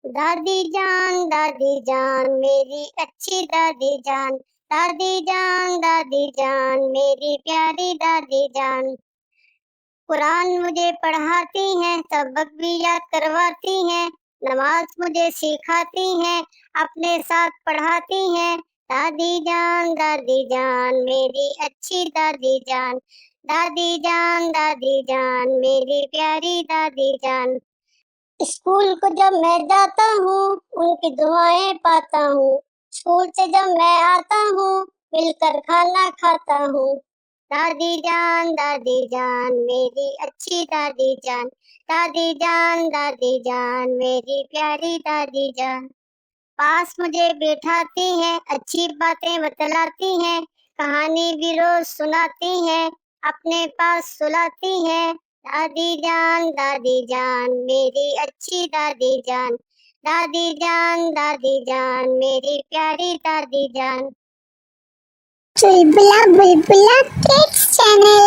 दादी जान मेरी अच्छी दादी जान, दादी जान मेरी प्यारी दादी जान। कुरान मुझे पढ़ाती हैं, सबक भी याद करवाती हैं, नमाज मुझे सिखाती हैं, अपने साथ पढ़ाती हैं। दादी जान मेरी अच्छी दादी जान, दादी जान मेरी प्यारी दादी जान। स्कूल को जब मैं जाता हूँ उनकी दुआएं पाता हूँ, स्कूल से जब मैं आता हूँ मिलकर खाना खाता हूँ। दादी जान मेरी अच्छी दादी जान मेरी प्यारी दादी जान। पास मुझे बैठाती हैं, अच्छी बातें बतलाती हैं, कहानी भी रोज सुनाती हैं, अपने पास सुलाती हैं। दादी जान मेरी अच्छी दादी जान मेरी प्यारी दादी जान। चुलबुला बुलबुला किड्स चैनल।